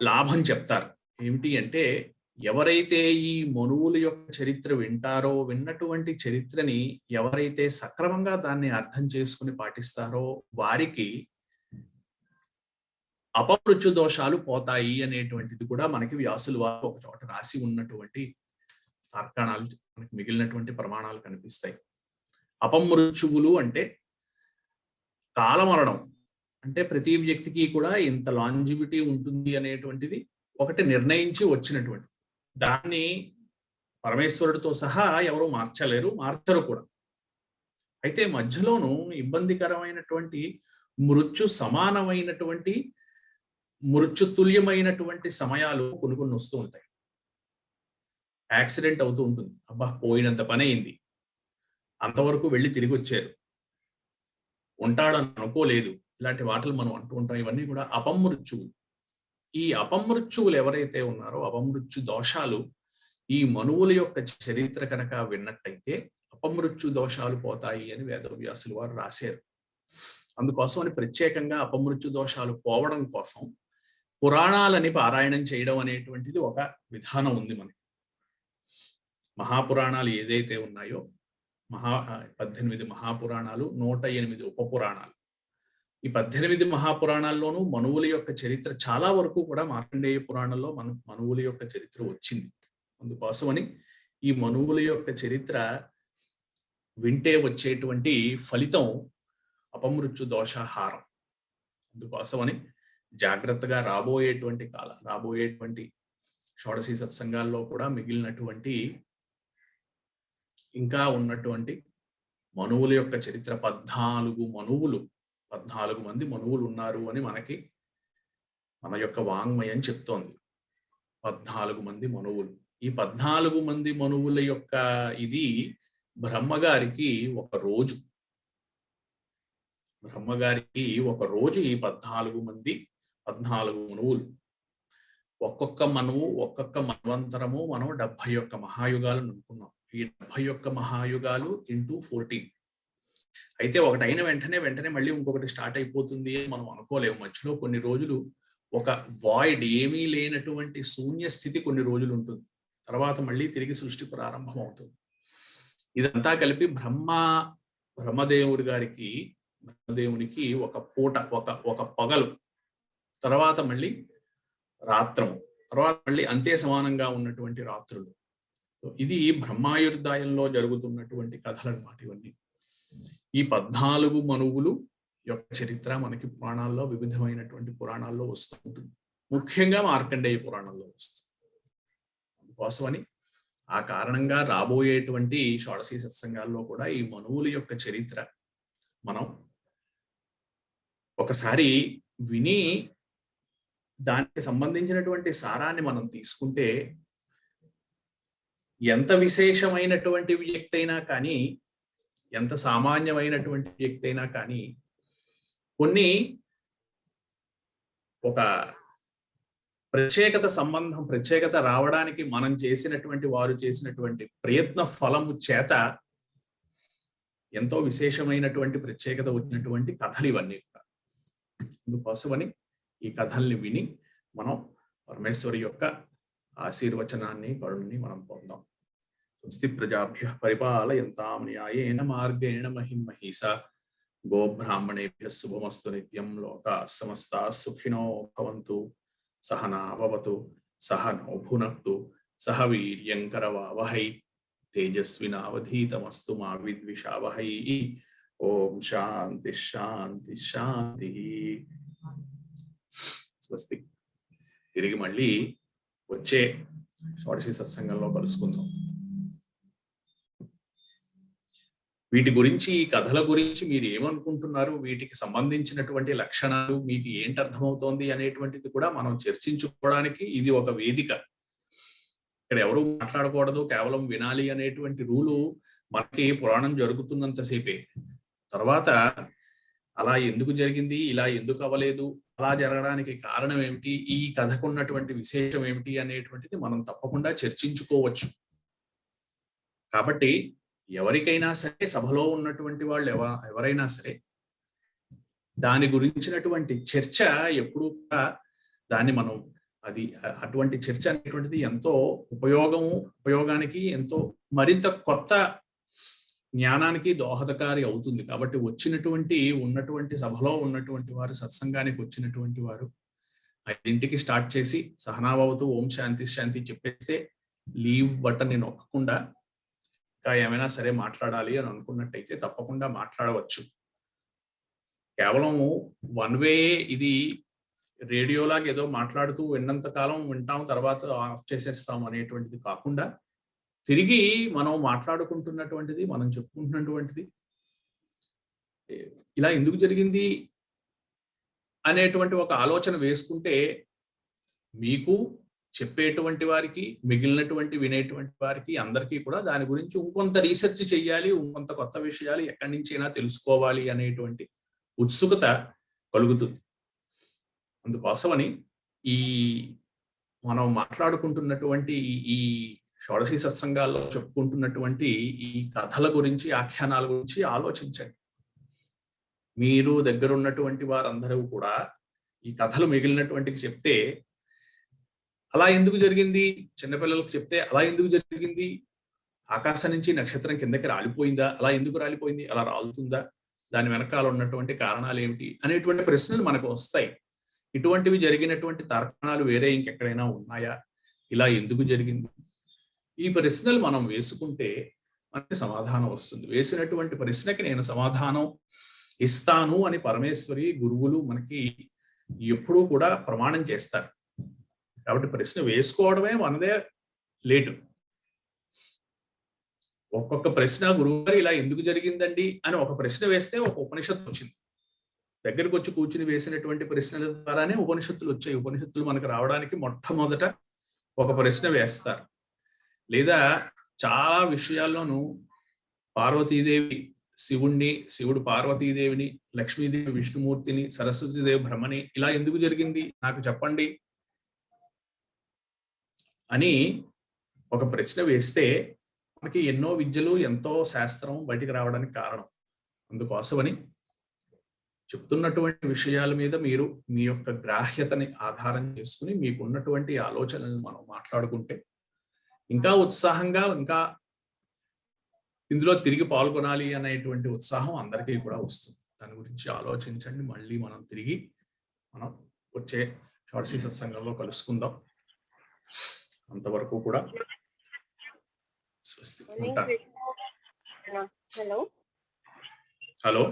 లాభం చెప్తారు. ఏమిటి అంటే, ఎవరైతే ఈ మనువుల యొక్క చరిత్ర వింటారో, విన్నటువంటి చరిత్రని ఎవరైతే సక్రమంగా దాన్ని అర్థం చేసుకుని పాటిస్తారో వారికి అపమృత్యు దోషాలు పోతాయి అనేటువంటిది కూడా మనకి వ్యాసులు వారు ఒక చోట రాసి ఉన్నటువంటి తర్కాణాలు, మనకి మిగిలినటువంటి ప్రమాణాలు కనిపిస్తాయి. అపమృత్యువులు అంటే కాలమరణం, అంటే ప్రతి వ్యక్తికి కూడా ఇంత లాంజివిటీ ఉంటుంది అనేటువంటిది ఒకటి నిర్ణయించి వచ్చినటువంటి దాన్ని పరమేశ్వరుడితో సహా ఎవరు మార్చరు కూడా. అయితే మధ్యలోనూ ఇబ్బందికరమైనటువంటి మృత్యు సమానమైనటువంటి, మృత్యుతుల్యమైనటువంటి సమయాలు కొన్ని వస్తూ ఉంటాయి. యాక్సిడెంట్ అవుతూ ఉంటుంది. అబ్బా పోయినంత పని అయింది, అంతవరకు వెళ్ళి తిరిగి వచ్చారు, ఉంటాడని అనుకోలేదు, ఇలాంటి వాటిని మనం అంటూ ఉంటాం. ఇవన్నీ కూడా అపమృత్యువులు. ఈ అపమృత్యువులు ఎవరైతే ఉన్నారో, అపమృత్యు దోషాలు ఈ మనువుల యొక్క చరిత్ర కనుక విన్నట్టయితే అపమృత్యు దోషాలు పోతాయి అని వేదవ్యాసులు వారు రాశారు. అందుకోసమని ప్రత్యేకంగా అపమృత్యు దోషాలు పోవడం కోసం పురాణాలని పారాయణం చేయడం అనేటువంటిది ఒక విధానం ఉంది మనకి. మహాపురాణాలు ఏదైతే ఉన్నాయో, 18 మహాపురాణాలు, 108 ఉపపురాణాలు. ఈ 18 మహాపురాణాల్లోనూ మనువుల యొక్క చరిత్ర చాలా వరకు కూడా మార్కండేయ పురాణంలో మనువుల యొక్క చరిత్ర వచ్చింది. అందుకోసమని ఈ మనువుల యొక్క చరిత్ర వింటే వచ్చేటువంటి ఫలితం అపమృత్యు దోషహారం. అందుకోసమని జాగ్రత్తగా రాబోయేటువంటి షోడశీ సత్సంగాల్లో కూడా మిగిలినటువంటి ఇంకా ఉన్నటువంటి మనువుల యొక్క చరిత్ర 14 మంది మనువులు ఉన్నారు అని మనకి మన యొక్క వాంగ్మయం చెప్తోంది. 14 మంది మనువులు. ఈ 14 మంది మనువుల యొక్క ఇది బ్రహ్మగారికి ఒక రోజు. ఈ 14 మనువులు. ఒక్కొక్క మనువు, ఒక్కొక్క మన్వంతరము మనం 71 మహాయుగాలు అనుకున్నాం. ఈ 71 మహాయుగాలు ఇంటూ 14. అయితే ఒకటి అయిన వెంటనే మళ్ళీ ఇంకొకటి స్టార్ట్ అయిపోతుంది అని మనం అనుకోలేము. మధ్యలో కొన్ని రోజులు ఒక వాయిడ్, ఏమీ లేనటువంటి శూన్య స్థితి కొన్ని రోజులు ఉంటుంది. తర్వాత మళ్ళీ తిరిగి సృష్టి ప్రారంభం అవుతుంది. ఇదంతా కలిపి బ్రహ్మదేవునికి ఒక పూట, ఒక పగలు, తర్వాత మళ్ళీ రాత్రము, తర్వాత మళ్ళీ అంతే సమానంగా ఉన్నటువంటి రాత్రులు. ఇది బ్రహ్మాయుర్దాయంలో జరుగుతున్నటువంటి కథలు అన్నమాట ఇవన్నీ. ఈ 14 మనువులు యొక్క చరిత్ర మనకి పురాణాల్లో, వివిధమైనటువంటి పురాణాల్లో వస్తూ ఉంటుంది. ముఖ్యంగా మార్కండేయ పురాణంలో వస్తుంది. అందుకోసమని ఆ కారణంగా రాబోయేటువంటి షోడశీ సత్సంగాల్లో కూడా ఈ మనువుల యొక్క చరిత్ర మనం ఒకసారి విని దానికి సంబంధించినటువంటి సారాన్ని మనం తీసుకుంటే ఎంత విశేషమైనటువంటి వ్యక్తి అయినా కానీ, ఎంత సామాన్యమైనటువంటి వ్యక్తి అయినా కానీ, కొన్ని ఒక ప్రత్యేకత సంబంధం, ప్రత్యేకత రావడానికి మనం చేసినటువంటి, వారు చేసినటువంటి ప్రయత్న ఫలము చేత ఎంతో విశేషమైనటువంటి ప్రత్యేకత వచ్చినటువంటి కథలు ఇవన్నీ కూడా. అందుకోసమని ఈ కథల్ని విని మనం పరమేశ్వరి యొక్క ఆశీర్వచనాన్ని, కరుణని మనం పొందాం. స్వస్తి ప్రజాభ్యః పరిపాలయంతాం న్యాయేన మార్గేణ మహిం మహీసా గోబ్రాహ్మణేభ్యః శుభమస్తు నిత్యం. లోకాః సమస్తాః సుఖినో భవంతు. సహనా భవతు సహనౌ భునక్తు సహ వీర్యం కరవావహై తేజస్వినావధీతమస్తు మా విద్విషావహై. ఓం శాంతి శాంతి శాంతి. స్వస్తి. తిరిగి మళ్ళీ వచ్చే షోడశీ సత్సంగంలో కలుసుకుందాం. వీటి గురించి, ఈ కథల గురించి మీరు ఏమనుకుంటున్నారు, వీటికి సంబంధించినటువంటి లక్షణాలు మీకు ఏంటి అర్థమవుతోంది అనేటువంటిది కూడా మనం చర్చించుకోవడానికి ఇది ఒక వేదిక. ఇక్కడ ఎవరు మాట్లాడకూడదు, కేవలం వినాలి అనేటువంటి రూలు మనకి పురాణం జరుగుతున్నంతసేపే. తర్వాత అలా ఎందుకు జరిగింది, ఇలా ఎందుకు అవ్వలేదు, అలా జరగడానికి కారణం ఏమిటి, ఈ కథకు ఉన్నటువంటి విశేషం ఏమిటి అనేటువంటిది మనం తప్పకుండా చర్చించుకోవచ్చు. కాబట్టి ఎవరికైనా సరే, సభలో ఉన్నటువంటి వాళ్ళు ఎవరైనా సరే, దాని గురించినటువంటి చర్చ ఎప్పుడూ కూడా దాన్ని మనం అటువంటి చర్చ అనేటువంటిది ఎంతో ఉపయోగానికి, ఎంతో మరింత కొత్త జ్ఞానానికి దోహదకారి అవుతుంది. కాబట్టి ఉన్నటువంటి సభలో ఉన్నటువంటి వారు, సత్సంగానికి వచ్చినటువంటి వారు 5ంటికి స్టార్ట్ చేసి సహనాభవతు ఓం శాంతి శాంతి చెప్పేస్తే లీవ్ బటన్ నొక్కకుండా ఇంకా ఏమైనా సరే మాట్లాడాలి అని అనుకున్నట్టయితే తప్పకుండా మాట్లాడవచ్చు. కేవలం 1 వే ఇది రేడియోలాగా ఏదో మాట్లాడుతూ విన్నంత కాలం వింటాం, తర్వాత ఆఫ్ చేసేస్తాం అనేటువంటిది కాకుండా, తిరిగి మనం మాట్లాడుకుంటున్నటువంటిది, మనం చెప్పుకుంటున్నటువంటిది ఇలా ఎందుకు జరిగింది అనేటువంటి ఒక ఆలోచన వేసుకుంటే మీకు, చెప్పేటువంటి వారికి, మిగిలినటువంటి వినేటువంటి వారికి, అందరికీ కూడా దాని గురించి ఇంకొంత రీసెర్చ్ చేయాలి, ఇంకొంత కొత్త విషయాలు ఎక్కడి నుంచైనా తెలుసుకోవాలి అనేటువంటి ఉత్సుకత కలుగుతుంది. అందుకోసమని ఈ మనం మాట్లాడుకుంటున్నటువంటి ఈ షోడశీ సత్సంగాల్లో చెప్పుకుంటున్నటువంటి ఈ కథల గురించి, ఆఖ్యానాల గురించి ఆలోచించండి. మీరు దగ్గర ఉన్నటువంటి వారందరూ కూడా ఈ కథలు మిగిలినటువంటికి చెప్తే అలా ఎందుకు జరిగింది, చిన్నపిల్లలకు చెప్తే అలా ఎందుకు జరిగింది, ఆకాశం నుంచి నక్షత్రం కిందకి రాలిపోయిందా, అలా ఎందుకు రాలిపోయింది, అలా రాలుతుందా, దాని వెనకాల ఉన్నటువంటి కారణాలు ఏమిటి అనేటువంటి ప్రశ్నలు మనకు వస్తాయి. ఇటువంటివి జరిగినటువంటి తర్కణాలు వేరే ఇంకెక్కడైనా ఉన్నాయా, ఇలా ఎందుకు జరిగింది, ఈ ప్రశ్నలు మనం వేసుకుంటే మనకి సమాధానం వస్తుంది. వేసినటువంటి ప్రశ్నకి నేను సమాధానం ఇస్తాను అని పరమేశ్వరి, గురువులు మనకి ఎప్పుడూ కూడా ప్రమాణం చేస్తారు. కాబట్టి ప్రశ్న వేసుకోవడమే మనదే లేటు. ఒక్కొక్క ప్రశ్న గురువుగారు ఇలా ఎందుకు జరిగిందండి అని ఒక ప్రశ్న వేస్తే ఒక ఉపనిషత్తు వచ్చింది. దగ్గరికి వచ్చి కూర్చుని వేసినటువంటి ప్రశ్నల ద్వారానే ఉపనిషత్తులు వచ్చాయి. ఉపనిషత్తులు మనకు రావడానికి మొట్టమొదట ఒక ప్రశ్న వేస్తారు. లేదా చాలా విషయాల్లోనూ పార్వతీదేవి శివుణ్ణి, శివుడు పార్వతీదేవిని, లక్ష్మీదేవి విష్ణుమూర్తిని, సరస్వతీదేవి బ్రహ్మని ఇలా ఎందుకు జరిగింది నాకు చెప్పండి అని ఒక ప్రశ్న వేస్తే మనకి ఎన్నో విద్యలు, ఎంతో శాస్త్రం బయటికి రావడానికి కారణం. అందుకోసమని చెప్తున్నటువంటి విషయాల మీద మీరు మీ యొక్క గ్రాహ్యతని ఆధారం చేసుకుని మీకున్నటువంటి ఆలోచనలను మనం మాట్లాడుకుంటే ఇంకా ఉత్సాహంగా, ఇంకా ఇందులో తిరిగి పాల్గొనాలి అనేటువంటి ఉత్సాహం అందరికీ కూడా వస్తుంది. దాని గురించి ఆలోచించండి. మళ్ళీ మనం తిరిగి వచ్చే షోడశీ సత్సంగంలో కలుసుకుందాం. అంతవరకు కూడా స్వస్తి. నేను ఉంటాను. Krishna hello hello.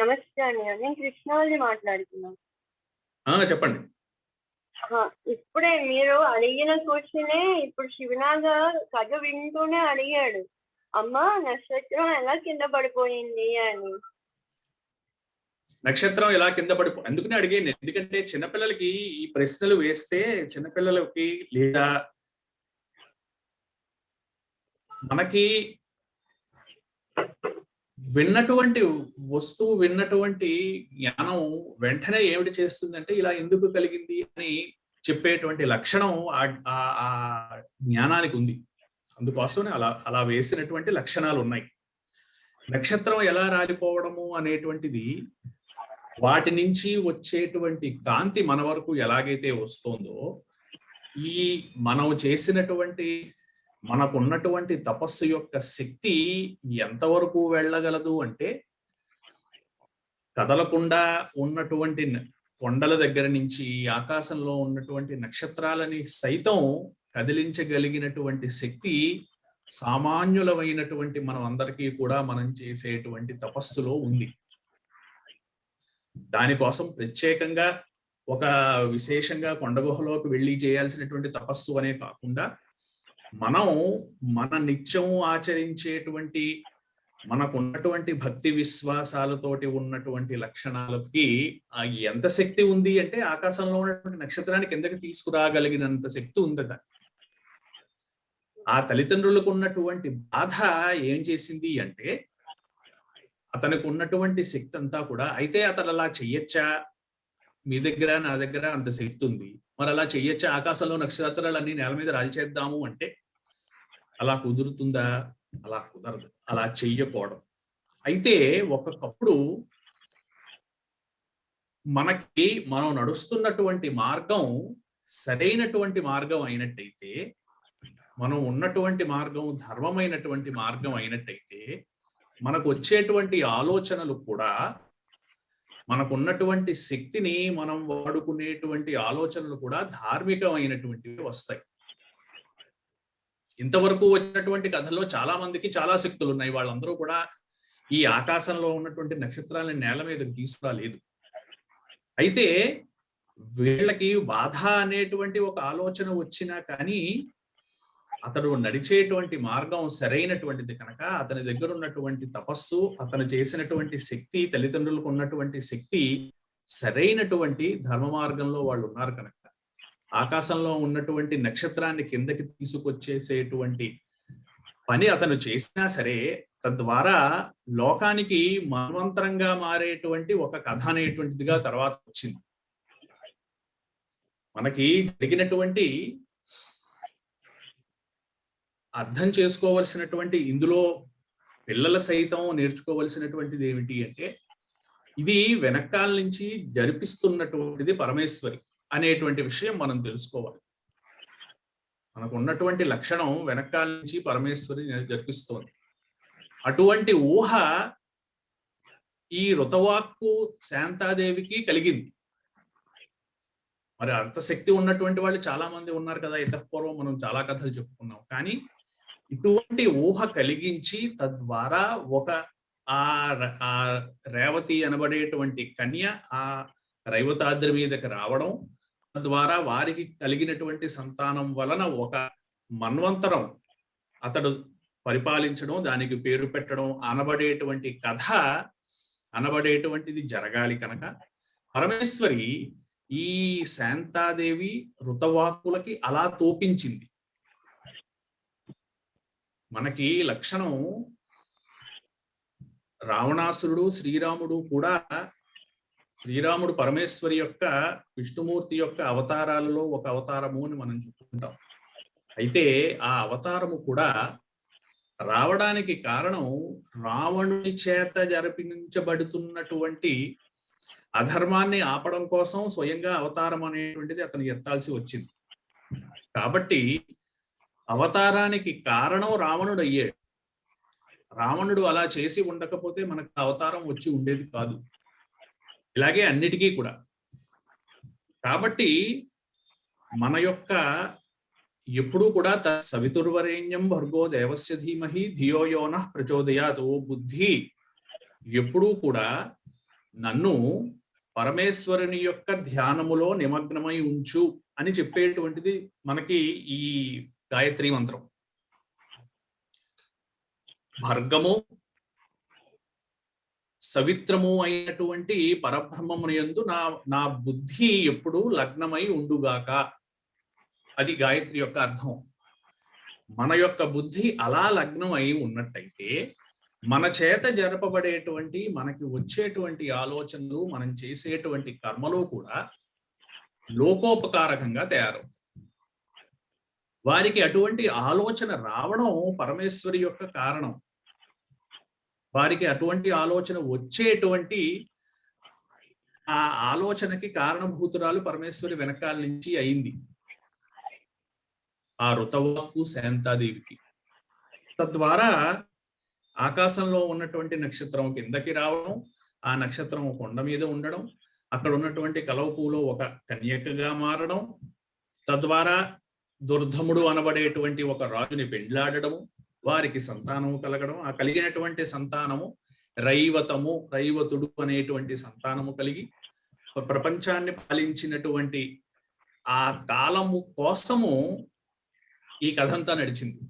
నమస్తే అండి. నేను కృష్ణావల్లి మాట్లాడుతున్నాను. చెప్పండి. ఇప్పుడే మీరు అడిగిన క్వశ్చనే ఇప్పుడు శివనాథ కథ వింటూనే అడిగాడు, అమ్మ నక్షత్రం ఎలా కింద పడిపోయింది అని. నక్షత్రం ఎలా కింద అందుకనే అడిగాను. ఎందుకంటే చిన్నపిల్లలకి ఈ ప్రశ్నలు వేస్తే చిన్నపిల్లలకి లేదా మనకి విన్నటువంటి వస్తువు, విన్నటువంటి జ్ఞానం వెంటనే ఏమిటి చేస్తుందంటే ఇలా ఎందుకు కలిగింది అని చెప్పేటువంటి లక్షణం ఆ జ్ఞానానికి ఉంది. అందుకోసమే అలా అలా వేసినటువంటి లక్షణాలు ఉన్నాయి. నక్షత్రం ఎలా రాలిపోవడము అనేటువంటిది వాటి నుంచి వచ్చేటువంటి కాంతి మన వరకు ఎలాగైతే వస్తుందో, ఈ మనం చేసినటువంటి మనకున్నటువంటి తపస్సు యొక్క శక్తి ఎంతవరకు వెళ్ళగలదు అంటే, కదలకుండా ఉన్నటువంటి కొండల దగ్గర నుంచి ఆకాశంలో ఉన్నటువంటి నక్షత్రాలని సైతం కదిలించగలిగినటువంటి శక్తి సామాన్యులమైనటువంటి మనం అందరికీ కూడా మనం చేసేటువంటి తపస్సులో ఉంది. దానికోసం ప్రత్యేకంగా ఒక విశేషంగా కొండ గుహలోకి వెళ్ళి చేయాల్సినటువంటి తపస్సు అనే కాకుండా, మనం మన నిత్యం ఆచరించేటువంటి మనకున్నటువంటి భక్తి విశ్వాసాలతోటి ఉన్నటువంటి లక్షణాలకి ఎంత శక్తి ఉంది అంటే, ఆకాశంలో ఉన్నటువంటి నక్షత్రాన్ని కిందకి తీసుకురాగలిగినంత శక్తి ఉందట. ఆ తల్లిదండ్రులకు ఉన్నటువంటి బాధ ఏం చేసింది అంటే, అతనికి ఉన్నటువంటి శక్తి అంతా కూడా, అయితే అతను అలా చెయ్యొచ్చా, మీ దగ్గర నా దగ్గర అంత శక్తి ఉంది, మరి అలా చెయ్యొచ్చా, ఆకాశంలో నక్షత్రాలన్నీ నేల మీద రాల్చేద్దాము అంటే అలా కుదురుతుందా? అలా కుదరదు, అలా చెయ్యకూడదు. అయితే ఒక్కొక్కప్పుడు మనకి మనం నడుస్తున్నటువంటి మార్గం సరైనటువంటి మార్గం అయినట్టయితే, మనం ఉన్నటువంటి మార్గం ధర్మమైనటువంటి మార్గం అయినట్టయితే, మనకు వచ్చేటువంటి ఆలోచనలు కూడా, మనకున్నటువంటి శక్తిని మనం వాడుకునేటువంటి ఆలోచనలు కూడా ధార్మికమైనటువంటివి వస్తాయి. ఇంతవరకు వచ్చినటువంటి కథల్లో చాలా మందికి చాలా శక్తులు ఉన్నాయి. వాళ్ళందరూ కూడా ఈ ఆకాశంలో ఉన్నటువంటి నక్షత్రాలను నేల మీదకి తీసుకురాలేదు. అయితే వీళ్ళకి బాధ అనేటువంటి ఒక ఆలోచన వచ్చినా కానీ, అతడు నడిచేటువంటి మార్గం సరైనటువంటిది కనుక, అతని దగ్గర ఉన్నటువంటి తపస్సు, అతను చేసినటువంటి శక్తి, తల్లిదండ్రులకు ఉన్నటువంటి శక్తి సరైనటువంటి ధర్మ మార్గంలో వాళ్ళు ఉన్నారు కనుక, ఆకాశంలో ఉన్నటువంటి నక్షత్రాన్ని కిందకి తీసుకొచ్చేసేటువంటి పని అతను చేసినా సరే, తద్వారా లోకానికి మన్వంతరంగా మారేటువంటి ఒక కథ అనేటువంటిదిగా తర్వాత వచ్చింది. మనకి జరిగినటువంటి అర్థం చేసుకోవలసినటువంటి, ఇందులో పిల్లల సైతం నేర్చుకోవలసినటువంటిది ఏమిటి అంటే, ఇది వెనకాల నుంచి జరిపిస్తున్నటువంటిది పరమేశ్వరి అనేటువంటి విషయం మనం తెలుసుకోవాలి. మనకు ఉన్నటువంటి లక్షణం వెనకాల నుంచి పరమేశ్వరి జరిపిస్తోంది. అటువంటి ఊహ ఈ ఋతవాక్కు శాంతాదేవికి కలిగింది. మరి అంత శక్తి ఉన్నటువంటి వాళ్ళు చాలా మంది ఉన్నారు కదా, ఇతపూర్వం మనం చాలా కథలు చెప్పుకున్నాం. కానీ ఇటువంటి ఊహ కలిగించి, తద్వారా ఒక ఆ రేవతి అనబడేటువంటి కన్య ఆ రైవతాద్రి మీదకి రావడం, తద్వారా వారికి కలిగినటువంటి సంతానం వలన ఒక మన్వంతరం అతడు పరిపాలించడం, దానికి పేరు పెట్టడం అనబడేటువంటి కథ అనబడేటువంటిది జరగాలి కనుక, పరమేశ్వరి ఈ శాంతాదేవి ఋతవాక్కులకి అలా తోపించింది. మనకి లక్షణం, రావణాసురుడు శ్రీరాముడు కూడా, శ్రీరాముడు పరమేశ్వరి యొక్క, విష్ణుమూర్తి యొక్క అవతారాలలో ఒక అవతారము అని మనం చెప్పుకుంటాం. అయితే ఆ అవతారము కూడా రావడానికి కారణం, రావణుని చేత జరిపించబడుతున్నటువంటి అధర్మాన్ని ఆపడం కోసం స్వయంగా అవతారం అనేటువంటిది అతను ఎత్తాల్సి వచ్చింది. కాబట్టి అవతారానికి కారణం రావణుడు అయ్యాడు. రావణుడు అలా చేసి ఉండకపోతే మనకు అవతారం వచ్చి ఉండేది కాదు. ఇలాగే అన్నిటికీ కూడా. కాబట్టి మన యొక్క ఎప్పుడూ కూడా సవితుర్వరేణ్యం భర్గో దేవస్య ధీమహి ధియో యో నః ప్రచోదయాత్. ఓ బుద్ధి, ఎప్పుడూ కూడా నన్ను పరమేశ్వరుని యొక్క ధ్యానములో నిమగ్నమై ఉంచు అని చెప్పేటువంటిది మనకి ఈ గాయత్రి మంత్రం. భర్గము సవిత్రము అయినటువంటి పరబ్రహ్మమునందు నా బుద్ధి ఎప్పుడు లగ్నమై ఉండుగాక. అది గాయత్రి యొక్క అర్థం. మన యొక్క బుద్ధి అలా లగ్నం అయి ఉన్నట్టయితే మన చేత జరపబడేటువంటి, మనకి వచ్చేటువంటి ఆలోచనలు, మనం చేసేటువంటి కర్మలు కూడా లోకోపకారకంగా తయారవుతాయి. వారికి అటువంటి ఆలోచన రావడం పరమేశ్వరి యొక్క కారణం. వారికి అటువంటి ఆలోచన వచ్చేటువంటి ఆ ఆలోచనకి కారణభూతురాలు పరమేశ్వరి వెనకాల నుంచి అయింది, ఆ ఋతవాక్కు శాంతాదేవికి. తద్వారా ఆకాశంలో ఉన్నటువంటి నక్షత్రం కిందకి రావడం, ఆ నక్షత్రం కొండ మీద ఉండడం, అక్కడ ఉన్నటువంటి కలవపూలో ఒక కన్యకగా మారడం, తద్వారా దుర్ధముడు అనబడేటువంటి ఒక రాజుని పెండ్లాడడము, వారికి సంతానము కలగడం, ఆ కలిగినటువంటి సంతానము రైవతుడు అనేటువంటి సంతానము కలిగి ప్రపంచాన్ని పాలించినటువంటి ఆ కాలము కోసము ఈ కథంతా నడిచింది.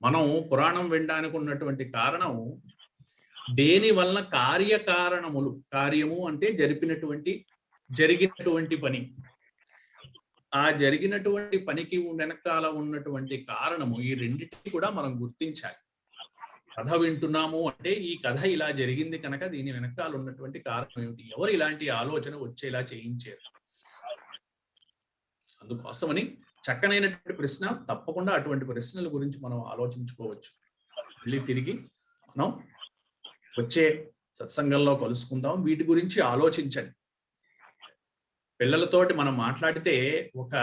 మనం పురాణం వినడానికి ఉన్నటువంటి కారణం దేని వలన కార్యకారణములు, కార్యము అంటే జరిగినటువంటి పని, ఆ జరిగినటువంటి పనికి వెనకాల ఉన్నటువంటి కారణము, ఈ రెండింటిని కూడా మనం గుర్తించాలి. కథ వింటున్నాము అంటే ఈ కథ ఇలా జరిగింది కనుక దీని వెనకాల ఉన్నటువంటి కారణం ఏమిటి, ఎవరు ఇలాంటి ఆలోచన వచ్చేలా చేయించారు. అందుకోసమని చక్కనైనటువంటి ప్రశ్న. తప్పకుండా అటువంటి ప్రశ్నల గురించి మనం ఆలోచించుకోవచ్చు. మళ్ళీ తిరిగి మనం వచ్చే సత్సంగంలో కలుసుకుందాం. వీటి గురించి ఆలోచించండి. పిల్లలతోటి మనం మాట్లాడితే ఒక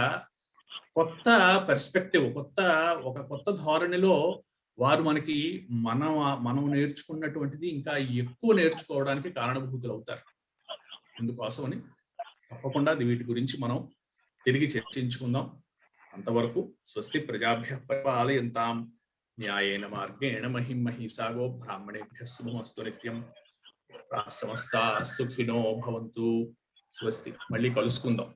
కొత్త పర్స్పెక్టివ్, ఒక కొత్త ధోరణిలో వారు మనకి మనం నేర్చుకున్నటువంటిది ఇంకా ఎక్కువ నేర్చుకోవడానికి కారణభూతులు అవుతారు. అందుకోసమని తప్పకుండా వీటి గురించి మనం తిరిగి చర్చించుకుందాం. అంతవరకు స్వస్తి ప్రజాభ్యః పరిపాలయంతాం న్యాయేన మార్గేణ మహిం మహిషాగో బ్రాహ్మణేభ్యః శుభమస్తు నిత్యం. సమస్తా సుఖినో భవంతు. స్వస్తి. మళ్ళీ కలుసుకుందాం.